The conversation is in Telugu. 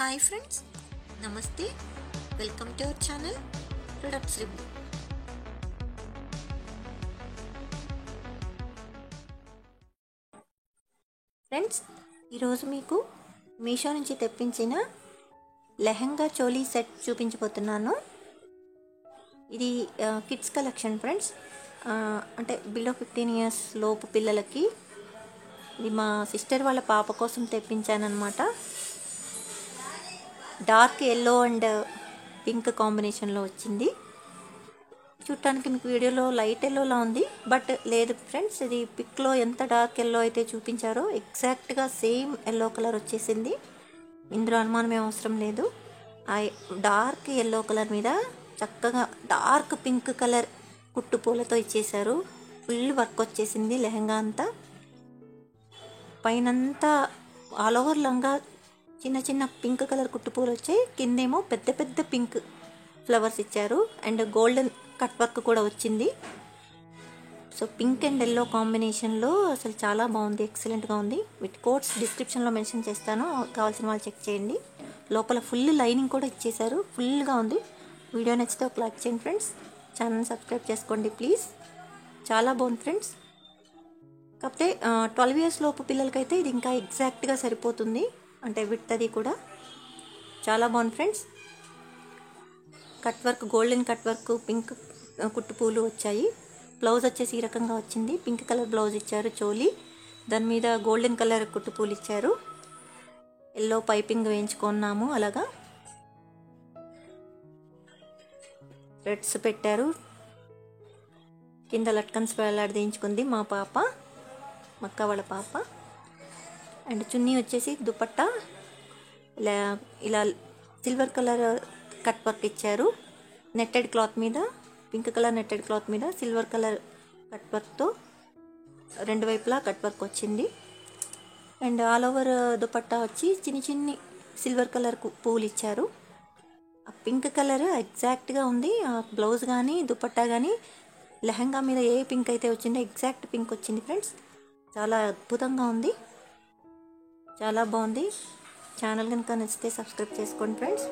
హాయ్ ఫ్రెండ్స్, నమస్తే. Welcome to our channel products review. Friends, ఈరోజు మీకు మీషో నుంచి తెప్పించిన లెహంగా చోలీ సెట్ చూపించబోతున్నాను. ఇది కిడ్స్ కలెక్షన్ ఫ్రెండ్స్. అంటే బిలో 15 years లోపు పిల్లలకి. ఇది మా సిస్టర్ వాళ్ళ పాప కోసం తెప్పించానమాట. డార్క్ ఎల్లో అండ్ పింక్ కాంబినేషన్లో వచ్చింది. చూడటానికి మీకు వీడియోలో లైట్ ఎల్లోలా ఉంది, బట్ లేదు ఫ్రెండ్స్, ఇది పిక్లో ఎంత డార్క్ ఎల్లో అయితే చూపించారో ఎగ్జాక్ట్గా సేమ్ ఎల్లో కలర్ వచ్చేసింది. ఇందులో అనుమానం అవసరం లేదు. ఆ డార్క్ ఎల్లో కలర్ మీద చక్కగా డార్క్ పింక్ కలర్ కుట్టు పూలతో ఇచ్చేశారు. ఫుల్ వర్క్ వచ్చేసింది లెహంగా అంతా. పైనంతా ఆల్ ఓవర్ లంగా చిన్న చిన్న పింక్ కలర్ కుట్టు పూలు వచ్చాయి. కిందేమో పెద్ద పెద్ద పింక్ ఫ్లవర్స్ ఇచ్చారు అండ్ గోల్డెన్ కట్ వర్క్ కూడా వచ్చింది. సో పింక్ అండ్ ఎల్లో కాంబినేషన్లో అసలు చాలా బాగుంది, ఎక్సలెంట్గా ఉంది. వీటి కోడ్స్ డిస్క్రిప్షన్లో మెన్షన్ చేస్తాను, కావాల్సిన వాళ్ళు చెక్ చేయండి. లోపల ఫుల్ లైనింగ్ కూడా ఇచ్చేశారు, ఫుల్గా ఉంది. వీడియో నచ్చితే ఒక లైక్ చేయండి ఫ్రెండ్స్. ఛానల్ సబ్స్క్రైబ్ చేసుకోండి ప్లీజ్. చాలా బాగుంది ఫ్రెండ్స్. కాకపోతే 12 years లోపు పిల్లలకైతే ఇది ఇంకా ఎగ్జాక్ట్గా సరిపోతుంది. అంటే విడ్త్ కూడా చాలా బాగుంది friends. Cut work, golden cut work, pink కుట్టు పూలు వచ్చాయి. బ్లౌజ్ వచ్చేసి ఈ రకంగా వచ్చింది. పింక్ కలర్ బ్లౌజ్ ఇచ్చారు చోలీ, దాని మీద గోల్డెన్ కలర్ కుట్టు పూలు ఇచ్చారు. ఎల్లో పైపింగ్ వేయించుకున్నాము. అలాగా రెడ్స్ పెట్టారు. కింద లట్కన్స్ వేలాడదీయించుకుంది మా పాప, మక్క వాళ్ళ పాప. అండ్ చున్నీ వచ్చేసి దుపట్టా ఇలా సిల్వర్ కలర్ కట్ వర్క్ ఇచ్చారు. నెట్టెడ్ క్లాత్ మీద, పింక్ కలర్ నెట్టెడ్ క్లాత్ మీద సిల్వర్ కలర్ కట్ వర్క్తో రెండు వైపులా కట్ వర్క్ వచ్చింది. అండ్ ఆల్ ఓవర్ దుపట్టా వచ్చి చిన్ని చిన్ని సిల్వర్ కలర్ పూలు ఇచ్చారు. ఆ పింక్ కలర్ ఎగ్జాక్ట్గా ఉంది. ఆ బ్లౌజ్ కానీ దుపట్టా కానీ లెహంగా మీద ఏ పింక్ అయితే వచ్చిందో ఎగ్జాక్ట్ పింక్ వచ్చింది ఫ్రెండ్స్. చాలా అద్భుతంగా ఉంది, చాలా బాగుంది. ఛానల్ కనుక నచ్చితే సబ్స్క్రైబ్ చేసుకోండి ఫ్రెండ్స్.